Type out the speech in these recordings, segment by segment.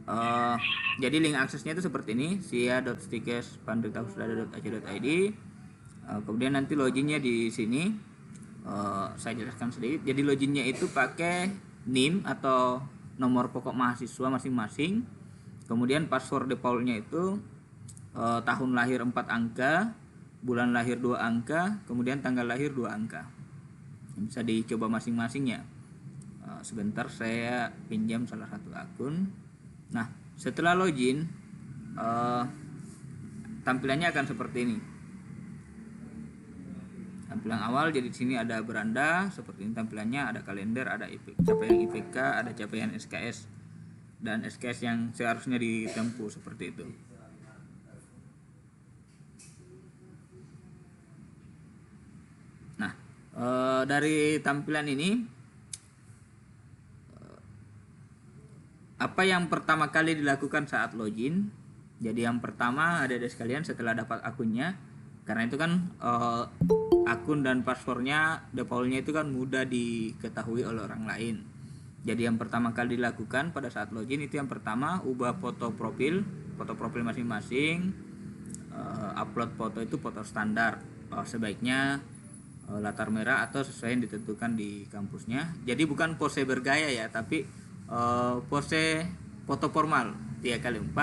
Eh, jadi link aksesnya itu seperti ini, sia.stikes.pandegtahusudah.ac.id. Kemudian nanti loginnya di sini. Saya jelaskan sedikit. Jadi loginnya itu pakai NIM atau nomor pokok mahasiswa masing-masing. Kemudian password defaultnya itu tahun lahir 4 angka, bulan lahir 2 angka, kemudian tanggal lahir 2 angka. Bisa dicoba masing-masing ya. Sebentar saya pinjam salah satu akun. Nah, setelah login, tampilannya akan seperti ini. Tampilan awal, jadi di sini ada beranda seperti ini tampilannya, ada kalender, ada capaian IPK, ada capaian SKS dan SKS yang seharusnya ditempuh seperti itu. Nah, dari tampilan ini, apa yang pertama kali dilakukan saat login? Jadi yang pertama ada sekalian setelah dapat akunnya, karena itu kan akun dan passwordnya defaultnya itu kan mudah diketahui oleh orang lain. Jadi yang pertama kali dilakukan pada saat login itu yang pertama ubah foto profil masing-masing. Upload foto itu foto standar, sebaiknya latar merah atau sesuai yang ditentukan di kampusnya. Jadi bukan pose bergaya ya, tapi pose foto formal 3x4,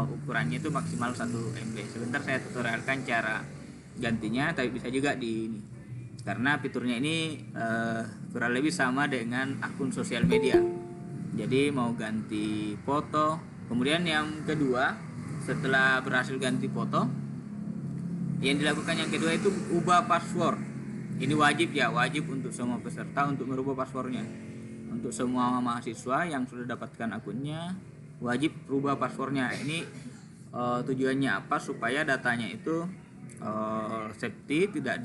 ukurannya itu maksimal 1 MB. Sebentar saya tutorialkan cara gantinya, tapi bisa juga di ini, karena fiturnya ini kurang lebih sama dengan akun sosial media. Jadi mau ganti foto, kemudian yang kedua setelah berhasil ganti foto, yang dilakukan yang kedua itu ubah password. Ini wajib ya, wajib untuk semua peserta untuk merubah passwordnya. Untuk semua mahasiswa yang sudah dapatkan akunnya wajib rubah passwordnya. Ini tujuannya apa? Supaya datanya itu safety, tidak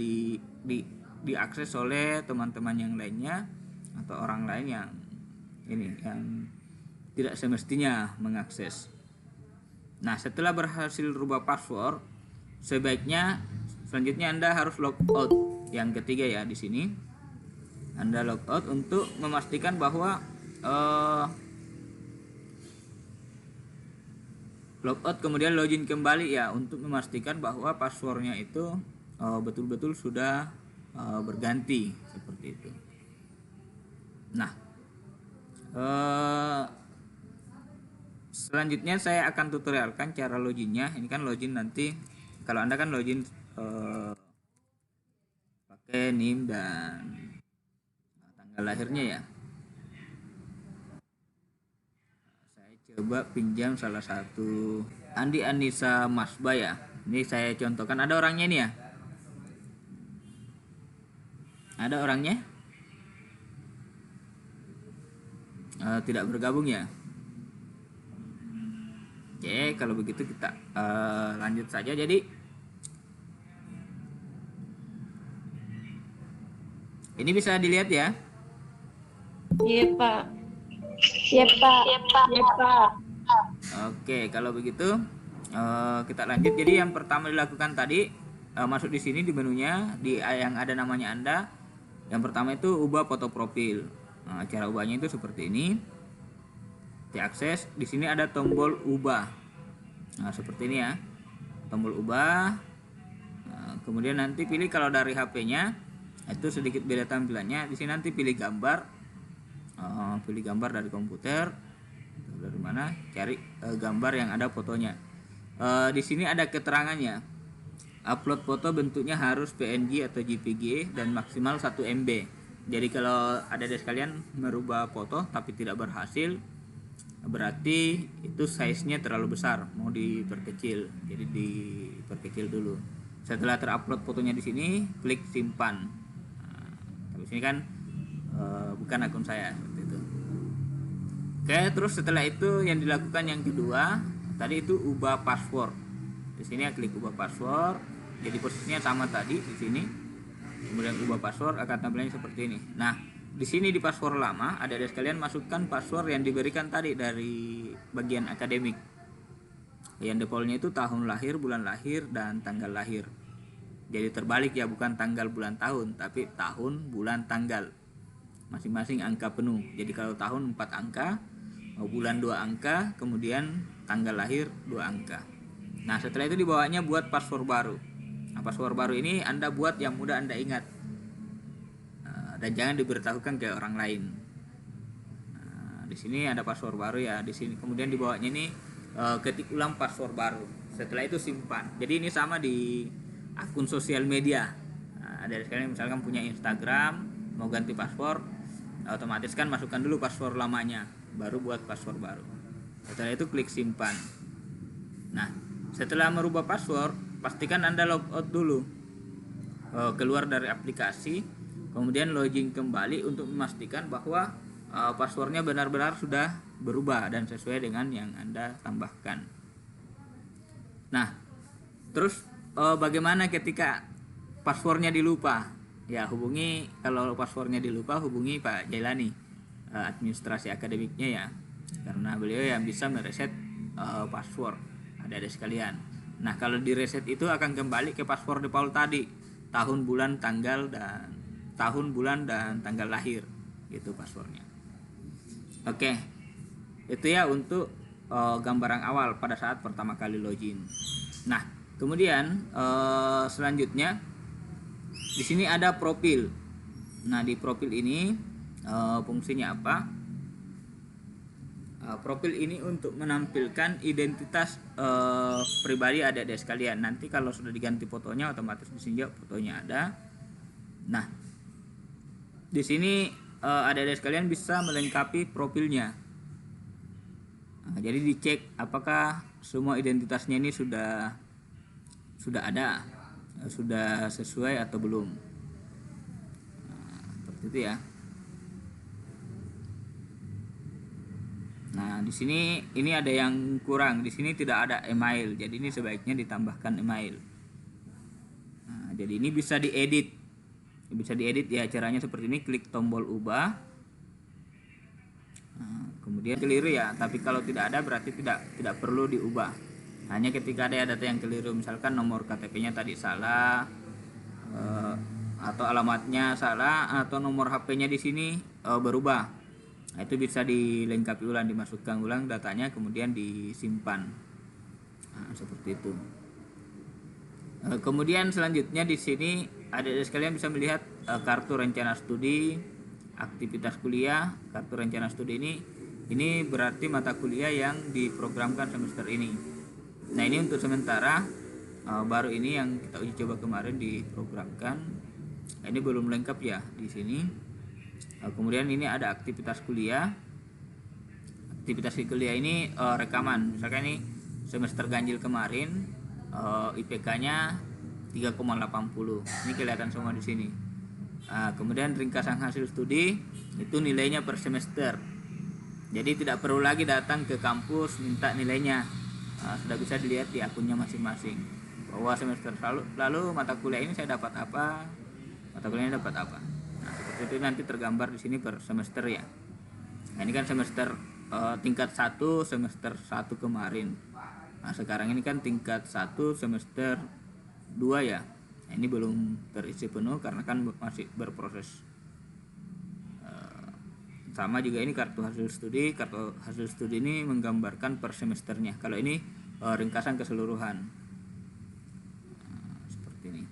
diakses oleh teman-teman yang lainnya atau orang lain yang tidak semestinya mengakses. Nah, setelah berhasil rubah password, sebaiknya selanjutnya Anda harus logout. Yang ketiga ya, di sini Anda logout untuk memastikan bahwa logout kemudian login kembali ya, untuk memastikan bahwa passwordnya itu betul-betul sudah berganti seperti itu. Nah, selanjutnya saya akan tutorialkan cara loginnya. Ini kan login nanti kalau Anda kan login pakai NIM dan tanggal lahirnya ya. Coba pinjam salah satu Andi Anissa Masba ya. Ini saya contohkan, ada orangnya nih ya. Ada orangnya? Tidak bergabung ya. Oke, kalau begitu kita lanjut saja. Jadi ini bisa dilihat ya. Iya, Pak. Iya, Pak. Iya, Pak. Oke, kalau begitu kita lanjut. Jadi yang pertama dilakukan tadi, masuk di sini di menunya, di yang ada namanya Anda. Yang pertama itu ubah foto profil. Nah, cara ubahnya itu seperti ini. Diakses, di sini ada tombol ubah. Nah, seperti ini ya. Tombol ubah. Nah, kemudian nanti pilih, kalau dari HP-nya itu sedikit beda tampilannya. Di sini nanti pilih gambar. Pilih gambar dari komputer. Dari mana? Cari gambar yang ada fotonya. Di sini ada keterangannya. Upload foto bentuknya harus PNG atau JPG dan maksimal 1 MB. Jadi kalau ada dari sekalian merubah foto tapi tidak berhasil, berarti itu size-nya terlalu besar, mau diperkecil. Jadi diperkecil dulu. Setelah terupload fotonya di sini, klik simpan. Nah, tapi sini kan bukan akun saya seperti itu. Oke, terus setelah itu yang dilakukan yang kedua tadi itu ubah password. Di sini klik ubah password. Jadi posisinya sama tadi di sini. Kemudian ubah password akan tampilnya seperti ini. Nah, di sini di password lama ada sekalian masukkan password yang diberikan tadi dari bagian akademik. Yang defaultnya itu tahun lahir, bulan lahir, dan tanggal lahir. Jadi terbalik ya, bukan tanggal, bulan, tahun, tapi tahun, bulan, tanggal. Masing-masing angka penuh. Jadi kalau tahun 4 angka, bulan 2 angka, kemudian tanggal lahir 2 angka. Nah, setelah itu dibawanya buat password baru. Nah, password baru ini Anda buat yang mudah Anda ingat. Dan jangan diberitahukan ke orang lain. Di sini ada password baru ya. Di sini kemudian di bawahnya ini ketik ulang password baru. Setelah itu simpan. Jadi ini sama di akun sosial media. Ada sekalian misalkan punya Instagram, mau ganti password, otomatis kan masukkan dulu password lamanya, baru buat password baru. Setelah itu klik simpan. Nah, setelah merubah password, pastikan Anda logout dulu. Keluar dari aplikasi, kemudian login kembali untuk memastikan bahwa passwordnya benar-benar sudah berubah dan sesuai dengan yang Anda tambahkan. Nah, terus bagaimana ketika passwordnya dilupa? Ya, kalau passwordnya dilupa, hubungi Pak Jailani, administrasi akademiknya ya, karena beliau yang bisa mereset password adik-adik sekalian. Nah, kalau direset itu akan kembali ke password default tadi, tahun, bulan, dan tanggal lahir, gitu passwordnya. Oke, itu ya untuk gambaran awal pada saat pertama kali login. Nah, kemudian selanjutnya di sini ada profil. Nah, di profil ini fungsinya apa? Profil ini untuk menampilkan identitas pribadi adik-adik sekalian. Nanti kalau sudah diganti fotonya, otomatis di sini fotonya ada. Nah, di sini adik-adik sekalian bisa melengkapi profilnya. Jadi dicek apakah semua identitasnya ini sudah ada, sudah sesuai atau belum. Seperti itu ya. Nah, di sini ini ada yang kurang. Di sini tidak ada email. Jadi ini sebaiknya ditambahkan email. Nah, jadi ini bisa diedit. Bisa diedit ya, caranya seperti ini, klik tombol ubah. Nah, kemudian keliru ya, tapi kalau tidak ada berarti tidak perlu diubah. Hanya ketika ada data yang keliru, misalkan nomor KTP-nya tadi salah, atau alamatnya salah, atau nomor HP-nya di sini berubah. Nah, itu bisa dilengkapi ulang, dimasukkan ulang datanya, kemudian disimpan. Nah, seperti itu. Kemudian selanjutnya di sini adik-adik sekalian bisa melihat kartu rencana studi, aktivitas kuliah. Kartu rencana studi ini berarti mata kuliah yang diprogramkan semester ini. Nah, ini untuk sementara baru ini yang kita uji coba kemarin diprogramkan. Nah, ini belum lengkap ya di sini. Kemudian ini ada aktivitas kuliah. Aktivitas kuliah ini rekaman. Misalkan ini semester ganjil kemarin, IPK-nya 3,80. Ini kelihatan semua di sini. Kemudian ringkasan hasil studi itu nilainya per semester. Jadi tidak perlu lagi datang ke kampus minta nilainya. Sudah bisa dilihat di akunnya masing-masing bahwa semester lalu mata kuliah ini saya dapat apa, mata kuliahnya dapat apa. Nah, seperti itu nanti tergambar di sini per semester ya. Nah, ini kan semester tingkat 1 semester 1 kemarin. Nah, sekarang ini kan tingkat 1 semester 2 ya. Nah, ini belum terisi penuh karena kan masih berproses. Sama juga ini kartu hasil studi. Kartu hasil studi ini menggambarkan per semesternya. Kalau ini ringkasan keseluruhan. Nah, seperti ini.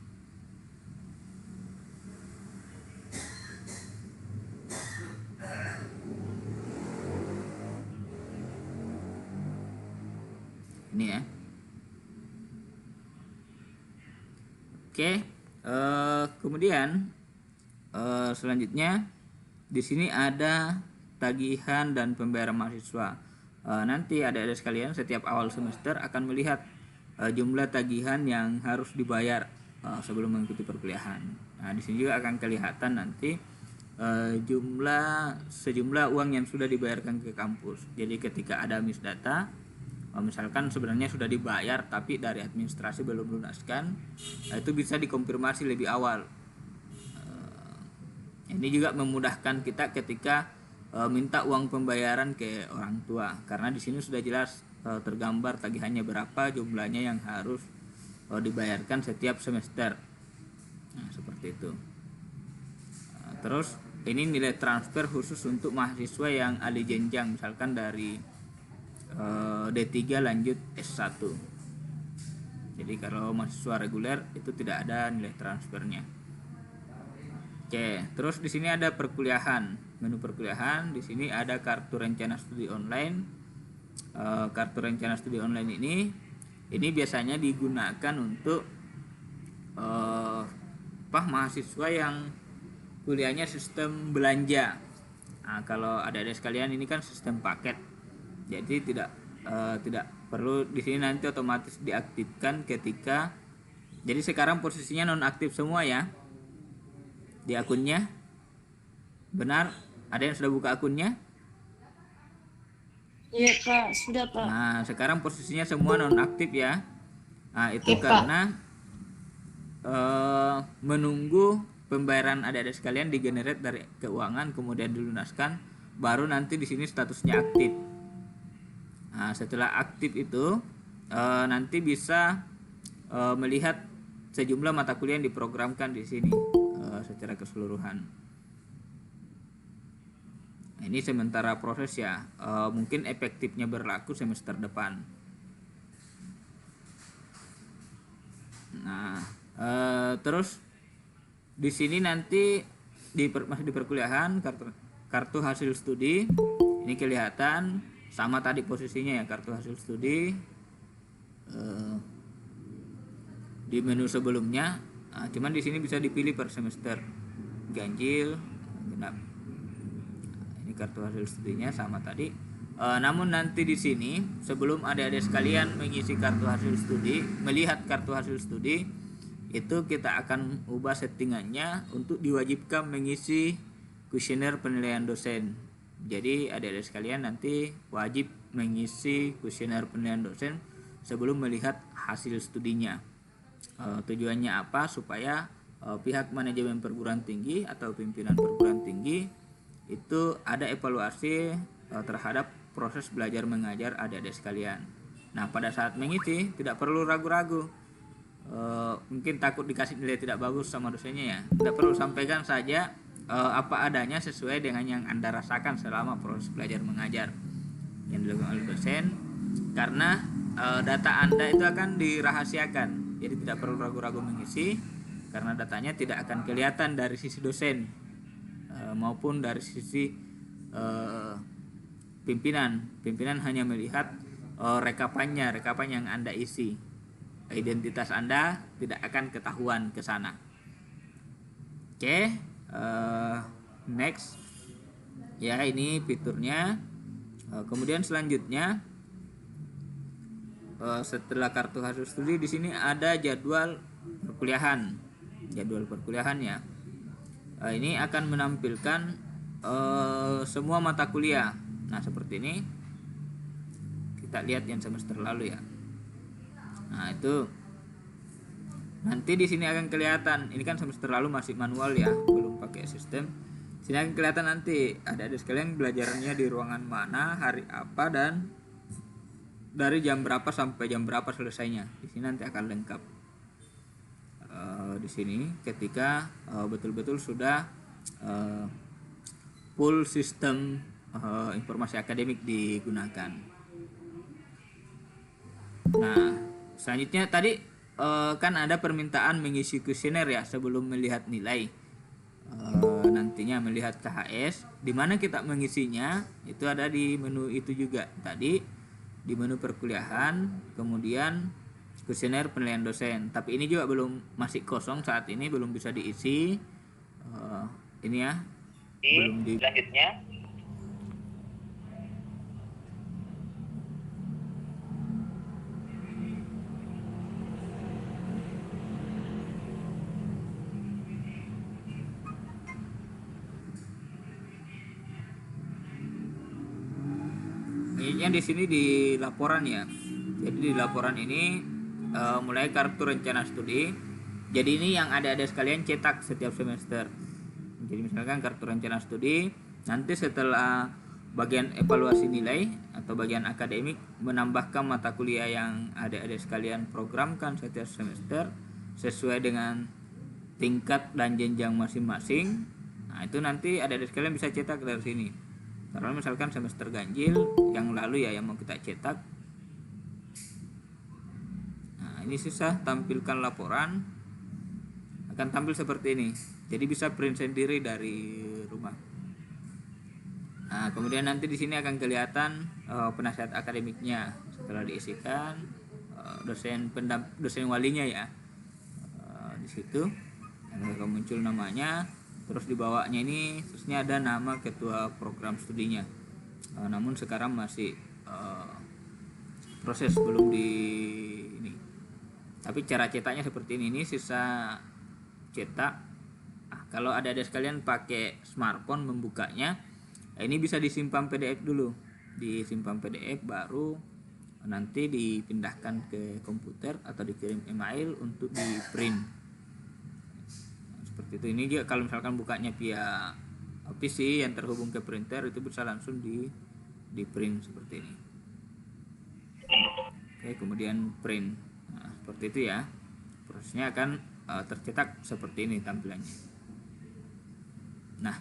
Ini ya. Oke, kemudian selanjutnya di sini ada tagihan dan pembayaran mahasiswa. Nanti adik-adik sekalian setiap awal semester akan melihat jumlah tagihan yang harus dibayar sebelum mengikuti perkuliahan. Nah, di sini juga akan kelihatan nanti sejumlah uang yang sudah dibayarkan ke kampus. Jadi ketika ada miss data, misalkan sebenarnya sudah dibayar tapi dari administrasi belum lunaskan, itu bisa dikonfirmasi lebih awal. Ini juga memudahkan kita ketika minta uang pembayaran ke orang tua, karena di sini sudah jelas tergambar tagihannya berapa, jumlahnya yang harus dibayarkan setiap semester. Nah, seperti itu. Terus ini nilai transfer khusus untuk mahasiswa yang alih jenjang, misalkan dari D3 lanjut S1. Jadi kalau mahasiswa reguler itu tidak ada nilai transfernya. Oke, terus di sini ada perkuliahan. Menu perkuliahan, di sini ada kartu rencana studi online. Kartu rencana studi online ini biasanya digunakan untuk mahasiswa yang kuliahnya sistem belanja. Nah, kalau adik-adik sekalian ini kan sistem paket, jadi tidak perlu di sini, nanti otomatis diaktifkan ketika. Jadi sekarang posisinya nonaktif semua ya di akunnya. Benar? Ada yang sudah buka akunnya? Iya Pak, sudah Pak. Nah, sekarang posisinya semua nonaktif ya. Nah, itu Iya, Pak. karena menunggu pembayaran adik-adik sekalian digenerate dari keuangan, kemudian dilunaskan, baru nanti di sini statusnya aktif. Nah, setelah aktif itu nanti bisa melihat sejumlah mata kuliah yang diprogramkan di sini secara keseluruhan. Nah, ini sementara proses ya, mungkin efektifnya berlaku semester depan. Nah, terus di sini nanti masih di perkuliahan, kartu hasil studi ini kelihatan sama tadi posisinya ya, kartu hasil studi di menu sebelumnya. Nah, cuman di sini bisa dipilih per semester, ganjil, genap. Ini kartu hasil studinya sama tadi. Namun nanti di sini sebelum adik-adik sekalian mengisi kartu hasil studi, melihat kartu hasil studi, itu kita akan ubah settingannya untuk diwajibkan mengisi kuesioner penilaian dosen. Jadi adik-adik sekalian nanti wajib mengisi kuesioner penilaian dosen sebelum melihat hasil studinya. Tujuannya apa? Supaya pihak manajemen perguruan tinggi atau pimpinan perguruan tinggi itu ada evaluasi terhadap proses belajar mengajar adik-adik sekalian. Nah, pada saat mengisi tidak perlu ragu-ragu. Mungkin takut dikasih nilai tidak bagus sama dosennya ya, tidak perlu, sampaikan saja apa adanya sesuai dengan yang Anda rasakan selama proses belajar mengajar yang dilakukan oleh dosen, karena data Anda itu akan dirahasiakan. Jadi tidak perlu ragu-ragu mengisi, karena datanya tidak akan kelihatan dari sisi dosen maupun dari sisi pimpinan hanya melihat rekapan yang Anda isi. Identitas Anda tidak akan ketahuan ke sana. Oke, next ya, ini fiturnya. Kemudian selanjutnya setelah kartu hasil studi di sini ada jadwal perkuliahan ya. Ini akan menampilkan semua mata kuliah. Nah, seperti ini. Kita lihat yang semester lalu ya. Nah, itu nanti di sini akan kelihatan. Ini kan semester lalu masih manual ya, belum pakai sistem. Sini akan kelihatan nanti ada sekalian belajarnya di ruangan mana, hari apa, dan dari jam berapa sampai jam berapa selesainya. Di sini nanti akan lengkap. Di sini ketika betul-betul sudah full sistem informasi akademik digunakan. Nah, selanjutnya tadi kan ada permintaan mengisi kuesioner ya sebelum melihat nilai. Nantinya melihat KHS, di mana kita mengisinya itu ada di menu itu juga tadi, di menu perkuliahan, kemudian kuesioner penilaian dosen. Tapi ini juga masih kosong saat ini, belum bisa diisi. Ini ya, belum di. Selanjutnya Yang di sini di laporan ya. Jadi di laporan ini mulai kartu rencana studi. Jadi ini yang ada sekalian cetak setiap semester. Jadi misalkan kartu rencana studi, nanti setelah bagian evaluasi nilai atau bagian akademik menambahkan mata kuliah yang ada sekalian programkan setiap semester sesuai dengan tingkat dan jenjang masing-masing. Nah, itu nanti adik-adik sekalian bisa cetak dari sini. Karena misalkan semester ganjil yang lalu ya yang mau kita cetak. Nah, ini sisa tampilkan laporan akan tampil seperti ini. Jadi bisa print sendiri dari rumah. Nah, kemudian nanti di sini akan kelihatan penasihat akademiknya setelah diisikan, dosen walinya ya. Di situ akan muncul namanya, terus di bawahnya ini terusnya ada nama ketua program studinya. Namun sekarang masih proses, belum di ini. Tapi cara cetaknya seperti ini sisa cetak. Kalau ada sekalian pakai smartphone membukanya, ini bisa disimpan PDF dulu, disimpan PDF baru nanti dipindahkan ke komputer atau dikirim email untuk di print. Seperti itu. Ini juga kalau misalkan bukanya via PC yang terhubung ke printer, itu bisa langsung di print seperti ini. Oke, kemudian print. Nah, seperti itu ya. Prosesnya akan tercetak seperti ini tampilannya. Nah,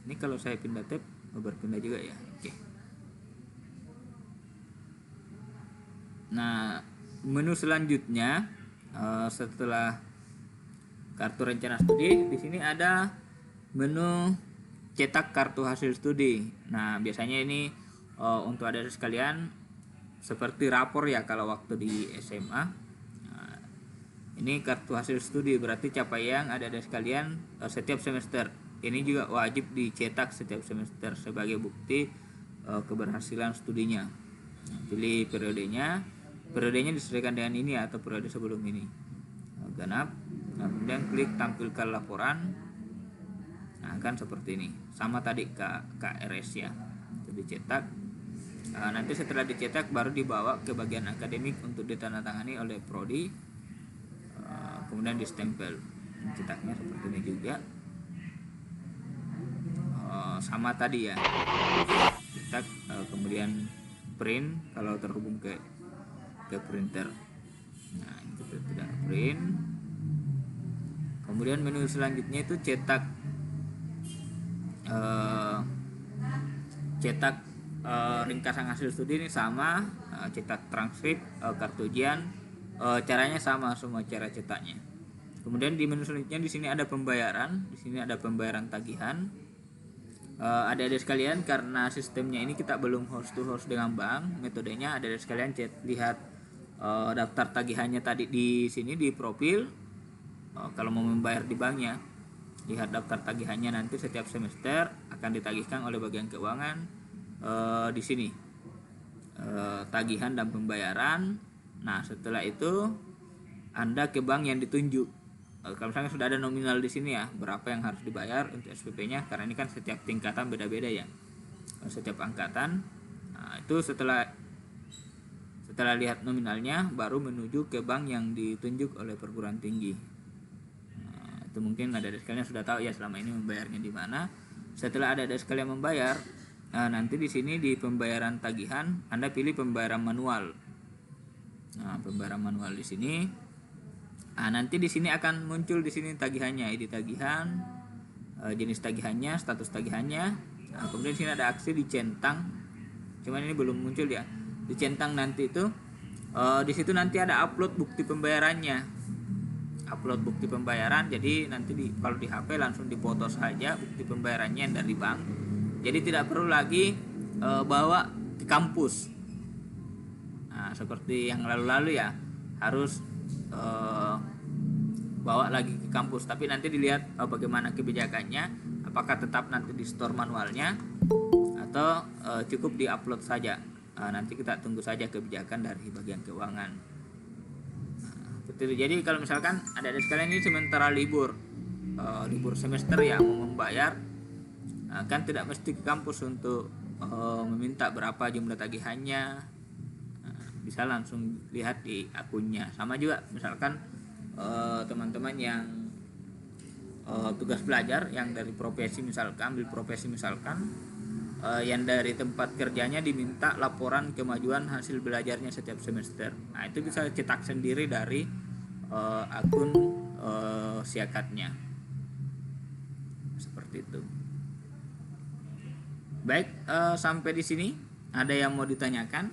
ini kalau saya pindah tab berpindah juga ya. Oke. Nah, menu selanjutnya setelah kartu rencana studi, di sini ada menu cetak kartu hasil studi. Nah, biasanya ini untuk adik sekalian seperti rapor ya kalau waktu di SMA. Nah, ini kartu hasil studi berarti capaian adik sekalian setiap semester. Ini juga wajib dicetak setiap semester sebagai bukti keberhasilan studinya. Nah, pilih periodenya disesuaikan dengan ini atau periode sebelum ini. Genap. Nah, kemudian klik tampilkan laporan. Nah, kan seperti ini. Sama tadi KRS ya. Itu dicetak. Nanti setelah dicetak baru dibawa ke bagian akademik untuk ditandatangani oleh prodi. Kemudian distempel. Cetaknya seperti ini juga. Sama tadi ya, cetak kemudian print kalau terhubung ke printer. Nah, itu tidak print. Kemudian menu selanjutnya itu cetak ringkasan hasil studi ini sama, cetak transkrip, kartu ujian, caranya sama semua cara cetaknya. Kemudian di menu selanjutnya di sini ada pembayaran, di sini ada pembayaran tagihan. Adik-adik sekalian, karena sistemnya ini kita belum host to host dengan bank, metodenya adik-adik sekalian lihat daftar tagihannya tadi di sini di profil. Kalau mau membayar di banknya, lihat daftar tagihannya, nanti setiap semester akan ditagihkan oleh bagian keuangan di sini tagihan dan pembayaran. Nah, setelah itu Anda ke bank yang ditunjuk. Kalau misalnya sudah ada nominal di sini ya, berapa yang harus dibayar untuk SPP-nya, karena ini kan setiap tingkatan beda-beda ya, setiap angkatan. Nah, itu setelah lihat nominalnya baru menuju ke bank yang ditunjuk oleh perguruan tinggi. Nah, itu mungkin adik-adik sekalian sudah tahu ya selama ini membayarnya di mana. Setelah adik-adik sekalian membayar, nanti di sini di pembayaran tagihan Anda pilih pembayaran manual. Nah, pembayaran manual di sini. Nah, nanti di sini akan muncul di sini tagihannya, ID tagihan, jenis tagihannya, status tagihannya. Nah, kemudian di sini ada aksi dicentang. Cuman ini belum muncul ya. Dicentang nanti itu di situ nanti ada upload bukti pembayarannya. Upload bukti pembayaran. Jadi nanti kalau di HP langsung dipoto saja bukti pembayarannya yang dari bank. Jadi tidak perlu lagi bawa ke kampus. Nah, seperti yang lalu-lalu ya, harus bawa lagi ke kampus, tapi nanti dilihat bagaimana kebijakannya, apakah tetap nanti di store manualnya atau cukup diupload saja. Nanti kita tunggu saja kebijakan dari bagian keuangan. Betul. Jadi kalau misalkan ada sekalian ini sementara libur semester ya, mau membayar, kan tidak mesti ke kampus untuk meminta berapa jumlah tagihannya. Bisa langsung lihat di akunnya. Sama juga misalkan teman-teman yang tugas belajar yang dari profesi misalkan, ambil profesi misalkan, yang dari tempat kerjanya diminta laporan kemajuan hasil belajarnya setiap semester. Nah, itu bisa cetak sendiri dari akun siakatnya. seperti itu. Baik, sampai di sini ada yang mau ditanyakan?